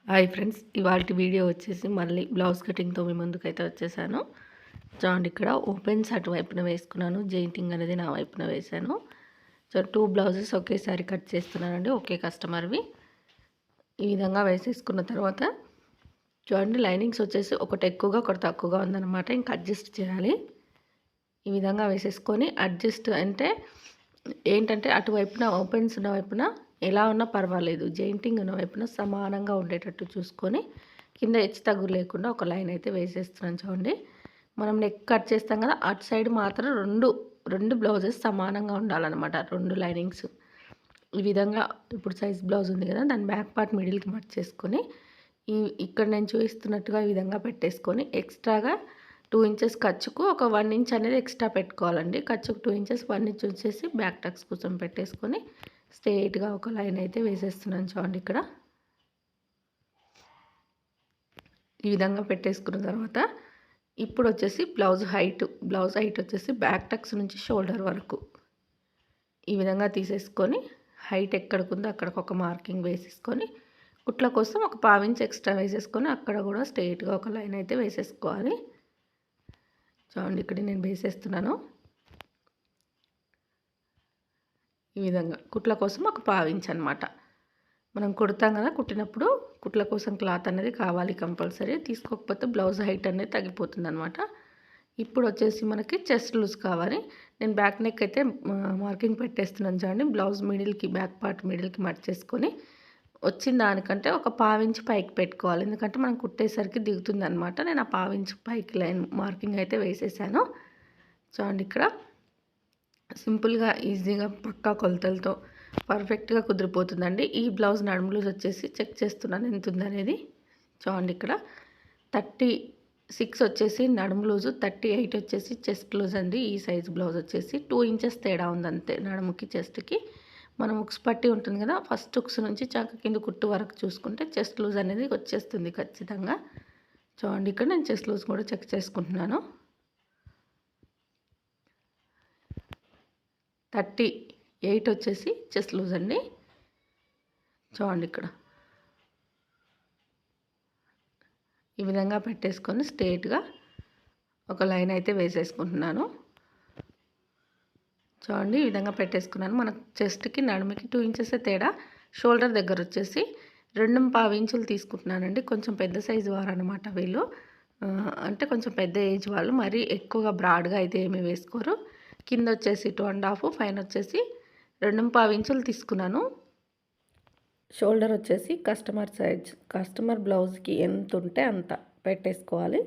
Hi friends, ఇవాల్టి video వచ్చేసి మళ్ళీ బ్లౌజ్ కటింగ్తో మీ ముందుకైతే వచ్చేసాను. చూడండి, ఇక్కడ ఓపెన్స్ అటువైపున వేసుకున్నాను, జెయింటింగ్ అనేది నా వైపున వేసాను. సో 2 బ్లౌజెస్ ఒకేసారి కట్ చేస్తున్నానండి, ఒకే కస్టమర్వి. ఈ విధంగా వేసేసుకున్న తర్వాత చూడండి, లైనింగ్స్ వచ్చేసి ఒకటి ఎక్కువగా ఒకటి తక్కువగా ఉందన్నమాట. ఇంకా అడ్జస్ట్ చేయాలి. ఈ విధంగా వేసేసుకొని అడ్జస్ట్ అంటే ఏంటంటే అటువైపున ఓపెన్స్ ఉన్న వైపున ఎలా ఉన్నా పర్వాలేదు, జెయింటింగ్ ఉన్న వైపున సమానంగా ఉండేటట్టు చూసుకొని కింద హెచ్చు తగ్గు లేకుండా ఒక లైన్ అయితే వేసేస్తున్నాను. చూడండి, మనం నెక్ కట్ చేస్తాం కదా, అటు సైడ్ మాత్రం రెండు బ్లౌజెస్ సమానంగా ఉండాలన్నమాట. 2 లైనింగ్స్ ఈ విధంగా. ఇప్పుడు సైజ్ బ్లౌజ్ ఉంది కదా, దాని బ్యాక్ పార్ట్ మిడిల్కి మట్ చేసుకొని ఇక్కడ నేను చూపిస్తున్నట్టుగా ఈ విధంగా పెట్టేసుకొని ఎక్స్ట్రాగా 2 ఇంచెస్ ఖర్చుకు ఒక 1 ఇంచ్ అనేది ఎక్స్ట్రా పెట్టుకోవాలండి. ఖర్చుకు 2 ఇంచెస్ 1 ఇంచ్ వచ్చేసి బ్యాక్ టక్స్ కోసం పెట్టేసుకొని స్ట్రెయిట్గా ఒక లైన్ అయితే వేసేస్తున్నాను. చూడండి, ఇక్కడ ఈ విధంగా పెట్టేసుకున్న తర్వాత ఇప్పుడు వచ్చేసి బ్లౌజ్ హైట్ వచ్చేసి బ్యాక్ టక్స్ నుంచి షోల్డర్ వరకు ఈ విధంగా తీసేసుకొని హైట్ ఎక్కడికి ఉందో అక్కడికి ఒక మార్కింగ్ వేసేసుకొని కుట్ల కోసం ఒక 1/2 ఇంచ్ ఎక్స్ట్రా వేసేసుకొని అక్కడ కూడా స్ట్రెయిట్గా ఒక లైన్ అయితే వేసేసుకోవాలి. చూడండి, ఇక్కడ నేను వేసేస్తున్నాను. ఈ విధంగా కుట్ల కోసం ఒక 1/2 ఇంచ్ అనమాట. మనం కుడతాం కదా, కుట్టినప్పుడు కుట్ల కోసం క్లాత్ అనేది కావాలి కంపల్సరీ. తీసుకోకపోతే బ్లౌజ్ హైట్ అనేది తగ్గిపోతుంది అనమాట. ఇప్పుడు వచ్చేసి మనకి చెస్ట్ లూజ్ కావాలి. నేను బ్యాక్ నెక్ అయితే మార్కింగ్ పెట్టేస్తున్నాను. చూడండి, బ్లౌజ్ మిడిల్కి బ్యాక్ పార్ట్ మిడిల్కి మట్ చేసుకొని వచ్చిన దానికంటే ఒక 1/2 ఇంచ్ పైకి పెట్టుకోవాలి. ఎందుకంటే మనం కుట్టేసరికి దిగుతుంది అనమాట. నేను ఆ 1/2 ఇంచ్ పైకి లైన్ మార్కింగ్ అయితే వేసేసాను. చూడండి, ఇక్కడ సింపుల్గా ఈజీగా పక్కా కొలతలతో పర్ఫెక్ట్గా కుదిరిపోతుందండి. ఈ బ్లౌజ్ నడుము లూజ్ వచ్చేసి చెక్ చేస్తున్నాను ఎంత ఉందనేది. చూడండి, ఇక్కడ 36 వచ్చేసి నడుము లూజు, 38 వచ్చేసి చెస్ట్ లూజ్ అండి. ఈ సైజ్ బ్లౌజ్ వచ్చేసి 2 ఇంచెస్ తేడా ఉందంతే నడుముకి చెస్ట్కి. మనం ఉక్స్ పట్టి ఉంటుంది కదా, ఫస్ట్ ఉక్స్ నుంచి చంక కింద కుట్టు వరకు చూసుకుంటే చెస్ట్ లూజ్ అనేది వచ్చేస్తుంది ఖచ్చితంగా. చూడండి, ఇక్కడ నేను చెస్ట్ లూజ్ కూడా చెక్ చేసుకుంటున్నాను. 38 వచ్చేసి చెస్ట్ లూజ్ అండి. చూడండి, ఇక్కడ ఈ విధంగా పెట్టేసుకొని స్ట్రెయిట్గా ఒక లైన్ అయితే వేసేసుకుంటున్నాను. చూడండి, ఈ విధంగా పెట్టేసుకున్నాను. మనకు చెస్ట్కి నడుముకి 2 ఇంచెస్ తేడా. షోల్డర్ దగ్గర వచ్చేసి 2.5 ఇంచులు తీసుకుంటున్నానండి. కొంచెం పెద్ద సైజు వారు అనమాట వీళ్ళు. అంటే కొంచెం పెద్ద ఏజ్ వాళ్ళు, మరీ ఎక్కువగా బ్రాడ్గా అయితే ఏమీ వేసుకోరు. కింద వచ్చేసి 2.5, పైన వచ్చేసి 2.5 ఇంచులు తీసుకున్నాను. షోల్డర్ వచ్చేసి కస్టమర్ సైజ్, కస్టమర్ బ్లౌజ్కి ఎంత ఉంటే అంత పెట్టేసుకోవాలి.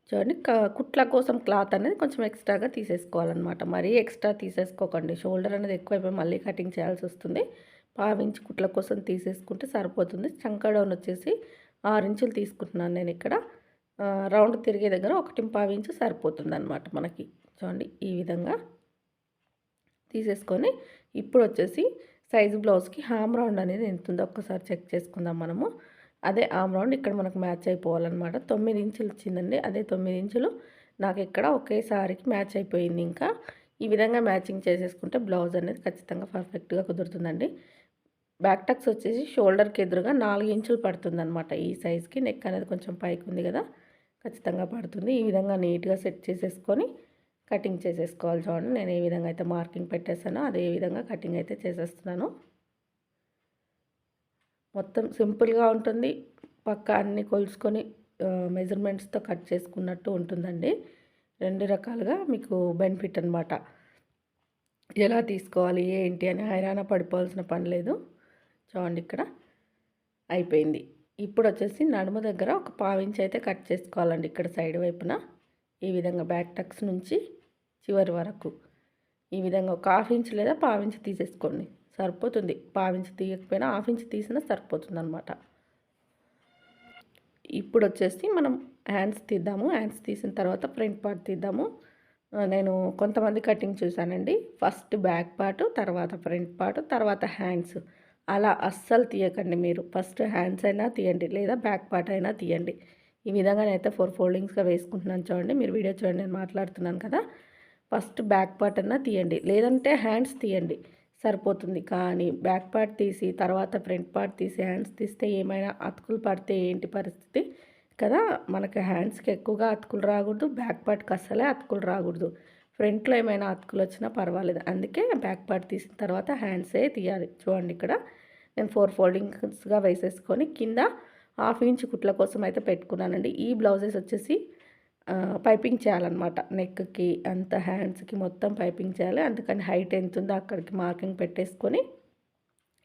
చూడండి, కుట్ల కోసం క్లాత్ అనేది కొంచెం ఎక్స్ట్రాగా తీసేసుకోవాలన్నమాట. మరీ ఎక్స్ట్రా తీసేసుకోకండి. షోల్డర్ అనేది ఎక్కువైపోయి మళ్ళీ కటింగ్ చేయాల్సి వస్తుంది. 1/2 ఇంచ్ కుట్ల కోసం తీసేసుకుంటే సరిపోతుంది. చంక డౌన్ వచ్చేసి 6 ఇంచులు తీసుకుంటున్నాను నేను ఇక్కడ. రౌండ్ తిరిగే దగ్గర 1.5 ఇంచు సరిపోతుంది అనమాట మనకి. చూడండి, ఈ విధంగా తీసేసుకొని ఇప్పుడు వచ్చేసి సైజు బ్లౌజ్కి హామ్ రౌండ్ అనేది ఎంత ఉందో ఒక్కసారి చెక్ చేసుకుందాం మనము. అదే ఆమ్ రౌండ్ ఇక్కడ మనకు మ్యాచ్ అయిపోవాలన్నమాట. 9 ఇంచులు వచ్చిందండి. అదే 9 ఇంచులు నాకు ఇక్కడ ఒకేసారికి మ్యాచ్ అయిపోయింది. ఇంకా ఈ విధంగా మ్యాచింగ్ చేసేసుకుంటే బ్లౌజ్ అనేది ఖచ్చితంగా పర్ఫెక్ట్గా కుదురుతుందండి. బ్యాక్ టక్స్ వచ్చేసి షోల్డర్కి ఎదురుగా 4 ఇంచులు పడుతుంది అనమాట. ఈ సైజ్కి నెక్ అనేది కొంచెం పైకి ఉంది కదా, ఖచ్చితంగా పడుతుంది. ఈ విధంగా నీట్గా సెట్ చేసేసుకొని కటింగ్ చేసేసుకోవాలి. చూడండి, నేను ఏ విధంగా అయితే మార్కింగ్ పెట్టేసానో అదే విధంగా కటింగ్ అయితే చేసేస్తున్నాను. మొత్తం సింపుల్గా ఉంటుంది. పక్క అన్నీ కొలుసుకొని మెజర్మెంట్స్తో కట్ చేసుకున్నట్టు ఉంటుందండి. 2 రకాలుగా మీకు బెనిఫిట్ అనమాట. ఎలా తీసుకోవాలి ఏంటి అని హైరాణ పడిపోవాల్సిన పని లేదు. చూడండి, ఇక్కడ అయిపోయింది. ఇప్పుడు వచ్చేసి నడుము దగ్గర ఒక 1/2 ఇంచ్ అయితే కట్ చేసుకోవాలండి. ఇక్కడ సైడ్ వైపున ఈ విధంగా బ్యాక్ టక్స్ నుంచి చివరి వరకు ఈ విధంగా ఒక 1/2 ఇంచ్ లేదా 1/2 ఇంచ్ తీసేసుకోండి, సరిపోతుంది. 1/2 ఇంచ్ తీయకపోయినా 1/2 ఇంచ్ తీసినా సరిపోతుంది అనమాట. ఇప్పుడు వచ్చేసి మనం హ్యాండ్స్ తీద్దాము. హ్యాండ్స్ తీసిన తర్వాత ఫ్రంట్ పార్ట్ తీద్దాము. నేను కొంతమంది కటింగ్ చూశానండి. ఫస్ట్ బ్యాక్ పార్ట్, తర్వాత ఫ్రంట్ పార్ట్, తర్వాత హ్యాండ్స్. అలా అస్సలు తీయకండి మీరు. ఫస్ట్ హ్యాండ్స్ అయినా తీయండి, లేదా బ్యాక్ పార్ట్ అయినా తీయండి. ఈ విధంగా నేనైతే 4 ఫోల్డింగ్స్గా వేసుకుంటున్నాను. చూడండి, మీరు వీడియో చూడండి, నేను మాట్లాడుతున్నాను కదా. ఫస్ట్ బ్యాక్ పార్ట్ అన్నా తీయండి, లేదంటే హ్యాండ్స్ తీయండి. సరిపోతుంది. కానీ బ్యాక్ పార్ట్ తీసి తర్వాత ఫ్రంట్ పార్ట్ తీసి హ్యాండ్స్ తీస్తే ఏమైనా అతుకులు పడితే ఏంటి పరిస్థితి కదా. మనకి హ్యాండ్స్కి ఎక్కువగా అతుకులు రాకూడదు, బ్యాక్ పార్ట్కి అస్సలే అతుకులు రాకూడదు. ఫ్రంట్లో ఏమైనా అతుకులు వచ్చినా పర్వాలేదు. అందుకే బ్యాక్ పార్ట్ తీసిన తర్వాత హ్యాండ్సే తీయాలి. చూడండి ఇక్కడ నేను 4 ఫోల్డింగ్స్గా వేసేసుకొని కింద 1/2 ఇంచ్ కుట్ల కోసం అయితే పెట్టుకున్నానండి. ఈ బ్లౌజెస్ వచ్చేసి పైపింగ్ చేయాలన్నమాట. నెక్కి అంత హ్యాండ్స్కి మొత్తం పైపింగ్ చేయాలి. అందుకని హైట్ ఎంత ఉందో అక్కడికి మార్కింగ్ పెట్టేసుకొని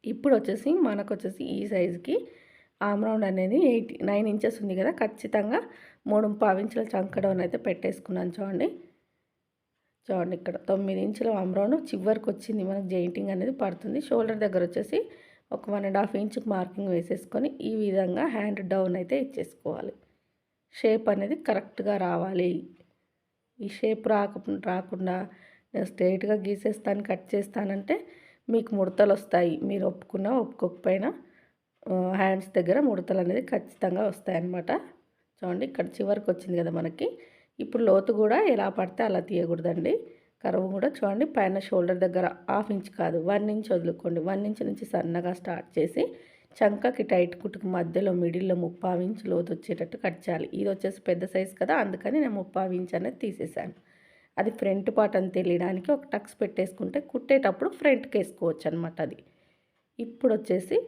ఇప్పుడు వచ్చేసి మనకు వచ్చేసి ఈ సైజుకి ఆమ్ రౌండ్ అనేది 9 ఇంచెస్ ఉంది కదా, ఖచ్చితంగా 3.25 ఇంచుల చంక డౌన్ అయితే పెట్టేసుకున్నాను. చూడండి ఇక్కడ 9 ఇంచుల ఆమ్ రౌండ్ చివరికి వచ్చింది. మనకు జాయింటింగ్ అనేది పడుతుంది. షోల్డర్ దగ్గర వచ్చేసి ఒక 1.5 ఇంచుకి మార్కింగ్ వేసేసుకొని ఈ విధంగా హ్యాండ్ డౌన్ అయితే ఇచ్చేసుకోవాలి. షేప్ అనేది కరెక్ట్గా రావాలి. ఈ షేప్ రాకుండా నేను స్ట్రైట్గా గీసేస్తాను, కట్ చేస్తానంటే మీకు ముడతలు వస్తాయి. మీరు ఒప్పుకున్నా ఒప్పుకోకపోయినా హ్యాండ్స్ దగ్గర ముడతలు అనేది ఖచ్చితంగా వస్తాయన్నమాట. చూడండి ఇక్కడ చివరికి వచ్చింది కదా మనకి. ఇప్పుడు లోతు కూడా ఎలా పడితే అలా తీయకూడదండి. కరువు కూడా చూడండి పైన షోల్డర్ దగ్గర 1/2 ఇంచ్ కాదు 1 ఇంచ్ వదులుకోండి. 1 ఇంచ్ నుంచి సన్నగా స్టార్ట్ చేసి చంకకి టైట్ కుట్టుకు మధ్యలో మిడిల్లో 3/4 ఇంచ్ లోతు వచ్చేటట్టు కట్ చేయాలి. ఇది వచ్చేసి పెద్ద సైజు కదా, అందుకని నేను 3/4 ఇంచ్ అనేది తీసేసాను. అది ఫ్రంట్ పార్ట్ అని తెలియడానికి ఒక టక్స్ పెట్టేసుకుంటే కుట్టేటప్పుడు ఫ్రంట్కి వేసుకోవచ్చు అనమాట. అది ఇప్పుడు వచ్చేసి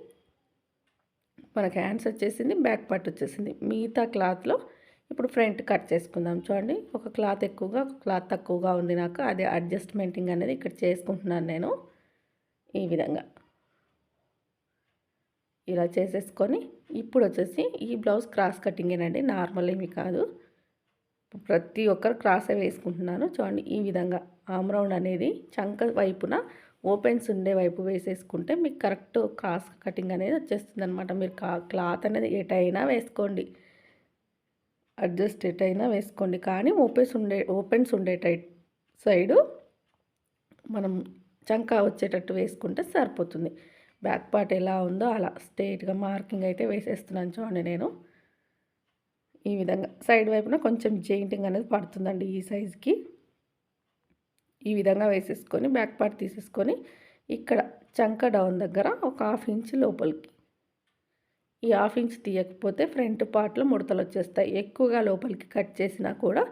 మనకి హ్యాండ్స్ వచ్చేసింది, బ్యాక్ పార్ట్ వచ్చేసింది. మిగతా క్లాత్లో ఇప్పుడు ఫ్రంట్ కట్ చేసుకుందాం. చూడండి ఒక క్లాత్ ఎక్కువగా ఒక క్లాత్ తక్కువగా ఉంది నాకు. అదే అడ్జస్ట్మెంటింగ్ అనేది ఇక్కడ చేసుకుంటున్నాను నేను. ఈ విధంగా ఇలా చేసేసుకొని ఇప్పుడు వచ్చేసి ఈ బ్లౌజ్ క్రాస్ కటింగేనండి, నార్మల్ ఏమి కాదు. ప్రతి ఒక్కరు క్రాసే వేసుకుంటున్నాను. చూడండి ఈ విధంగా ఆమ్ రౌండ్ అనేది చంక వైపున ఓపెన్స్ ఉండే వైపు వేసేసుకుంటే మీకు కరెక్ట్ క్రాస్ కటింగ్ అనేది వచ్చేస్తుంది అనమాట. మీరు క్లాత్ అనేది ఎటైనా వేసుకోండి, అడ్జస్ట్ ఎటైనా వేసుకోండి, కానీ ఓపెన్స్ ఉండే సైడు మనం చంక వచ్చేటట్టు వేసుకుంటే సరిపోతుంది. బ్యాక్ పార్ట్ ఎలా ఉందో అలా స్ట్రైట్గా మార్కింగ్ అయితే వేసేస్తున్నాను. చూడండి నేను ఈ విధంగా సైడ్ వైపున కొంచెం జాయింటింగ్ అనేది పడుతుందండి ఈ సైజుకి. ఈ విధంగా వేసేసుకొని బ్యాక్ పార్ట్ తీసేసుకొని ఇక్కడ చంక డౌన్ దగ్గర ఒక 1/2 ఇంచ్ లోపలికి, ఈ 1/2 ఇంచ్ తీయకపోతే ఫ్రంట్ పార్ట్లో ముడతలు వచ్చేస్తాయి. ఎక్కువగా లోపలికి కట్ చేసినా కూడా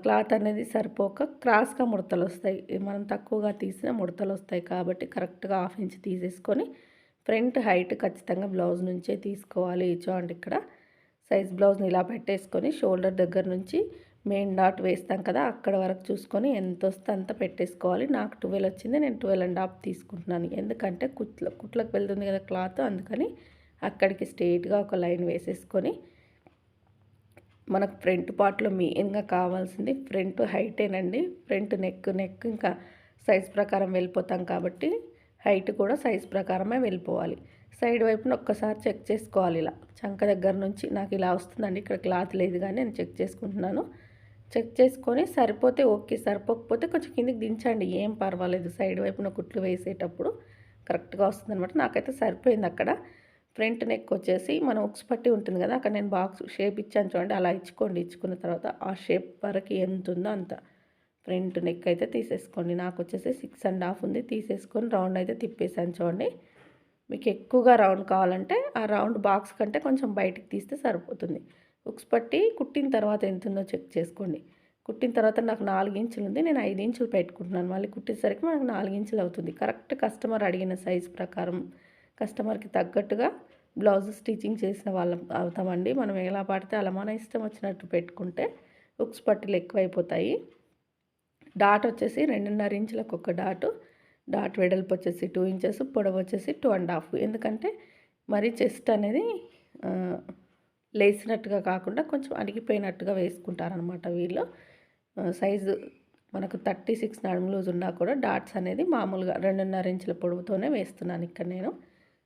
క్లాత్ అనేది సరిపోక క్రాస్గా ముడతలు వస్తాయి. మనం తక్కువగా తీసిన ముడతలు వస్తాయి. కాబట్టి కరెక్ట్గా 1/2 ఇంచ్ తీసేసుకొని ఫ్రంట్ హైట్ ఖచ్చితంగా బ్లౌజ్ నుంచే తీసుకోవాలి. చూడండి ఇక్కడ సైజ్ బ్లౌజ్ని ఇలా పెట్టేసుకొని షోల్డర్ దగ్గర నుంచి మెయిన్ డాట్ వేస్తాం కదా, అక్కడ వరకు చూసుకొని ఎంత వస్తే అంత పెట్టేసుకోవాలి. నాకు 12 వచ్చింది, నేను 12.5 తీసుకుంటున్నాను. ఎందుకంటే కుట్లకు వెళ్తుంది కదా క్లాత్, అందుకని అక్కడికి స్ట్రైట్గా ఒక లైన్ వేసేసుకొని మనకు ఫ్రంట్ పార్ట్లో మెయిన్గా కావాల్సింది ఫ్రంట్ హైటేనండి. ఫ్రంట్ నెక్ ఇంకా సైజ్ ప్రకారం వెళ్ళిపోతాం కాబట్టి హైట్ కూడా సైజ్ ప్రకారమే వెళ్ళిపోవాలి. సైడ్ వైపున ఒక్కసారి చెక్ చేసుకోవాలి. ఇలా చంక దగ్గర నుంచి నాకు ఇలా వస్తుందండి, ఇక్కడ క్లాత్ లేదు కానీ నేను చెక్ చేసుకుంటున్నాను. చెక్ చేసుకొని సరిపోతే ఓకే, సరిపోకపోతే కొంచెం కిందికి దించండి, ఏం పర్వాలేదు. సైడ్ వైపున కుట్లు వేసేటప్పుడు కరెక్ట్గా వస్తుంది అనమాట. నాకైతే సరిపోయింది. అక్కడ ఫ్రంట్ నెక్ వచ్చేసి మనం ఉక్స్ పట్టి ఉంటుంది కదా, అక్కడ నేను బాక్స్ షేప్ ఇచ్చాను చూడండి, అలా ఇచ్చుకోండి. ఇచ్చుకున్న తర్వాత ఆ షేప్ వరకు ఎంత ఉందో అంత ఫ్రంట్ నెక్ అయితే తీసేసుకోండి. నాకు వచ్చేసి 6.5 ఉంది, తీసేసుకొని రౌండ్ అయితే తిప్పేసాను. చూడండి మీకు ఎక్కువగా రౌండ్ కావాలంటే ఆ రౌండ్ బాక్స్ కంటే కొంచెం బయటికి తీస్తే సరిపోతుంది. ఉక్స్ పట్టి కుట్టిన తర్వాత ఎంత ఉందో చెక్ చేసుకోండి. కుట్టిన తర్వాత నాకు 4 ఇంచులు ఉంది, నేను 5 ఇంచులు పెట్టుకుంటున్నాను. మళ్ళీ కుట్టేసరికి మనకు 4 ఇంచులు అవుతుంది. కరెక్ట్ కస్టమర్ అడిగిన సైజ్ ప్రకారం కస్టమర్కి తగ్గట్టుగా బ్లౌజ్ స్టిచ్చింగ్ చేసిన వాళ్ళం అవుతామండి. మనం ఎలా పడితే అలా మన ఇష్టం వచ్చినట్టు పెట్టుకుంటే ఉక్స్ పట్టీలు ఎక్కువైపోతాయి. డాట్ వచ్చేసి 2.5 ఇంచులకు ఒక డాట్ వెడల్పు వచ్చేసి 2 ఇంచెస్, పొడవు వచ్చేసి 2.5. ఎందుకంటే మరి చెస్ట్ అనేది లేసినట్టుగా కాకుండా కొంచెం అడిగిపోయినట్టుగా వేసుకుంటారనమాట వీళ్ళు. సైజు మనకు 36 నడుము లూజ్ ఉన్నా కూడా డాట్స్ అనేది మామూలుగా 2.5 ఇంచుల పొడవుతోనే వేస్తున్నాను. ఇక్కడ నేను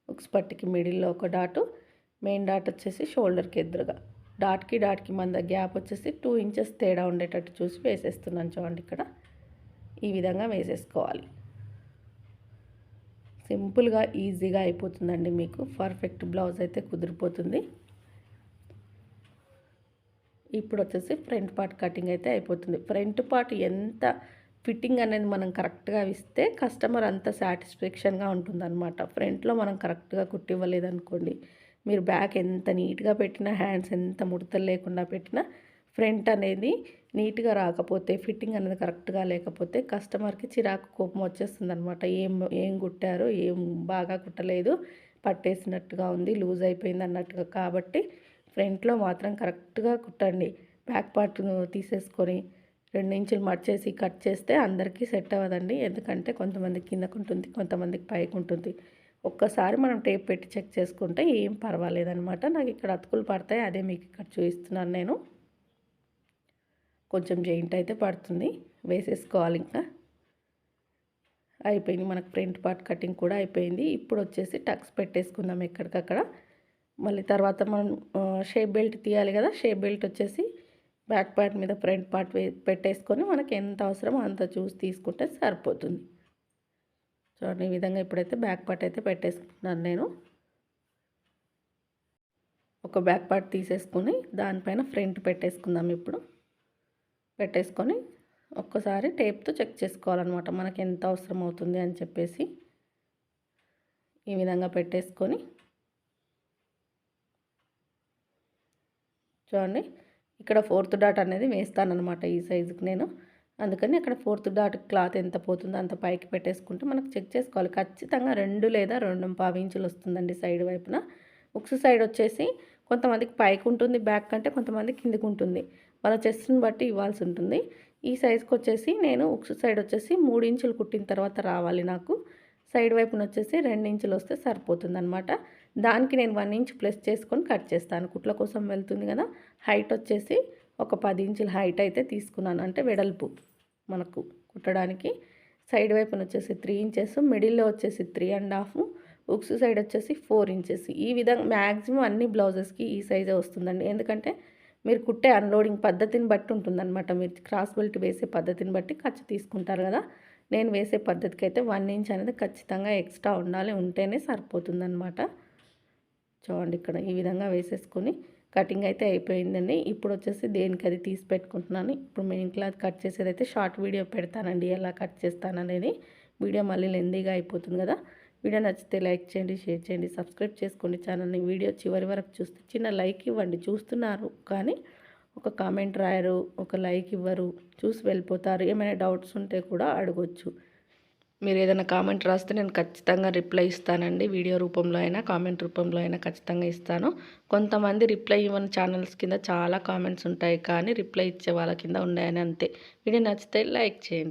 ఉక్స్ పట్టికి మిడిల్లో ఒక డాటు, మెయిన్ డాట్ వచ్చేసి షోల్డర్కి ఎదురుగా, డాట్కి మంద గ్యాప్ వచ్చేసి 2 ఇంచెస్ తేడా ఉండేటట్టు చూసి వేసేస్తున్నాను. చూడండి ఇక్కడ ఈ విధంగా వేసేసుకోవాలి. సింపుల్గా ఈజీగా అయిపోతుందండి, మీకు పర్ఫెక్ట్ బ్లౌజ్ అయితే కుదిరిపోతుంది. ఇప్పుడు వచ్చేసి ఫ్రంట్ పార్ట్ కటింగ్ అయితే అయిపోతుంది. ఫ్రంట్ పార్ట్ ఎంత ఫిట్టింగ్ అనేది మనం కరెక్ట్గా ఇస్తే కస్టమర్ అంత సాటిస్ఫాక్షన్గా ఉంటుందన్నమాట. ఫ్రంట్‌లో మనం కరెక్ట్గా కుట్టివ్వలేదనుకోండి, మీరు బ్యాక్ ఎంత నీట్‌గా పెట్టినా, హ్యాండ్స్ ఎంత ముడతలు లేకుండా పెట్టినా, ఫ్రంట్ అనేది నీట్‌గా రాకపోతే, ఫిట్టింగ్ అనేది కరెక్ట్‌గా లేకపోతే కస్టమర్‌కి చిరాకు కోపం వచ్చేస్తుందనమాట. ఏం కుట్టారు, ఏం బాగా కుట్టలేదు, పట్టేసినట్టుగా ఉంది, లూజ్ అయిపోయింది అన్నట్టుగా. కాబట్టి ఫ్రంట్‌లో మాత్రం కరెక్ట్‌గా కుట్టండి. బ్యాక్ పార్ట్ తీసేసుకొని 2 ఇంచులు మడిచేసి కట్ చేస్తే అందరికీ సెట్ అవ్వదండి. ఎందుకంటే కొంతమందికి కిందకుంటుంది, కొంతమందికి పైకుంటుంది. ఒక్కసారి మనం టేప్ పెట్టి చెక్ చేసుకుంటే ఏం పర్వాలేదనమాట. నాకు ఇక్కడ అతుకులు పడతాయి, అదే మీకు ఇక్కడ చూపిస్తున్నాను నేను. కొంచెం జెయింట్ అయితే పడుతుంది, వేసేసుకోవాలి ఇంకా. అయిపోయింది, మనకు ఫ్రంట్ పార్ట్ కటింగ్ కూడా అయిపోయింది. ఇప్పుడు వచ్చేసి టక్స్ పెట్టేసుకుందాం ఎక్కడికక్కడ. మళ్ళీ తర్వాత మనం షేప్ బెల్ట్ తీయాలి కదా. షేప్ బెల్ట్ వచ్చేసి బ్యాక్ పార్ట్ మీద ఫ్రంట్ పార్ట్ పెట్టేసుకొని మనకి ఎంత అవసరమో అంత చూసి తీసుకుంటే సరిపోతుంది. చూడండి, ఈ విధంగా ఇప్పుడైతే బ్యాక్ పార్ట్ అయితే పెట్టేసుకుంటున్నాను నేను. ఒక బ్యాక్ పార్ట్ తీసేసుకొని దానిపైన ఫ్రంట్ పెట్టేసుకుందాం ఇప్పుడు. పెట్టేసుకొని ఒక్కసారి టేప్తో చెక్ చేసుకోవాలన్నమాట, మనకి ఎంత అవసరం అవుతుంది అని చెప్పేసి. ఈ విధంగా పెట్టేసుకొని చూడండి, ఇక్కడ 4th డాట్ అనేది వేస్తానన్నమాట ఈ సైజుకి నేను. అందుకని అక్కడ 4th డాట్ క్లాత్ ఎంత పోతుందో అంత పైకి పెట్టేసుకుంటే మనకు చెక్ చేసుకోవాలి. ఖచ్చితంగా 2 లేదా 2.25 ఇంచులు వస్తుందండి సైడ్ వైపున. ఉక్స్ సైడ్ వచ్చేసి కొంతమందికి పైకి ఉంటుంది బ్యాక్ కంటే, కొంతమంది కిందికి ఉంటుంది. వాళ్ళ చెస్ట్ని బట్టి ఇవ్వాల్సి ఉంటుంది. ఈ సైజుకి వచ్చేసి నేను ఉక్స్ సైడ్ వచ్చేసి 3 ఇంచులు కుట్టిన తర్వాత రావాలి నాకు. సైడ్ వైపున వచ్చేసి 2 ఇంచులు వస్తే సరిపోతుందన్నమాట. దానికి నేను 1 ఇంచ్ ప్లస్ చేసుకొని కట్ చేస్తాను. కుట్ల కోసం వెళ్తుంది కదా. హైట్ వచ్చేసి ఒక 10 ఇంచుల హైట్ అయితే తీసుకున్నాను, అంటే వెడల్పు మనకు కుట్టడానికి. సైడ్ వైపున వచ్చేసి 3 ఇంచెస్, మిడిల్లో వచ్చేసి 3.5, ఉక్స్ సైడ్ వచ్చేసి 4 ఇంచెస్. ఈ విధంగా మ్యాక్సిమం అన్ని బ్లౌజెస్కి ఈ సైజే వస్తుందండి. ఎందుకంటే మీరు కుట్టే అన్లోడింగ్ పద్ధతిని బట్టి ఉంటుందన్నమాట. మీరు క్రాస్ బెల్ట్ వేసే పద్ధతిని బట్టి ఖర్చు తీసుకుంటారు కదా. నేను వేసే పద్ధతికి అయితే 1 ఇంచ్ అనేది ఖచ్చితంగా ఎక్స్ట్రా ఉండాలి, ఉంటేనే సరిపోతుందన్నమాట. చూడండి, ఇక్కడ ఈ విధంగా వేసేసుకొని కటింగ్ అయితే అయిపోయిందండి. ఇప్పుడు వచ్చేసి దేనికి అది తీసి పెట్టుకుంటున్నాను. ఇప్పుడు మెయిన్ క్లాత్ కట్ చేసేది అయితే షార్ట్ వీడియో పెడతానండి, ఎలా కట్ చేస్తాననేది. వీడియో మళ్ళీ లెందీగా అయిపోతుంది కదా. వీడియో నచ్చితే లైక్ చేయండి, షేర్ చేయండి, సబ్స్క్రైబ్ చేసుకోండి ఛానల్ని. వీడియో చివరి వరకు చూస్తే చిన్న లైక్ ఇవ్వండి. చూస్తున్నారు కానీ ఒక కామెంట్ రాయరు, ఒక లైక్ ఇవ్వరు, చూసి వెళ్ళిపోతారు. ఏమైనా డౌట్స్ ఉంటే కూడా అడగొచ్చు. మీరు ఏదైనా కామెంట్ రాస్తే నేను ఖచ్చితంగా రిప్లై ఇస్తానండి. వీడియో రూపంలో అయినా కామెంట్ రూపంలో అయినా ఖచ్చితంగా ఇస్తాను. కొంతమంది రిప్లై ఇవ్వని ఛానల్స్ కింద చాలా కామెంట్స్ ఉంటాయి, కానీ రిప్లై ఇచ్చే వాళ్ళ కింద ఉన్నాయని అంతే. వీడియో నచ్చితే లైక్ చేయండి.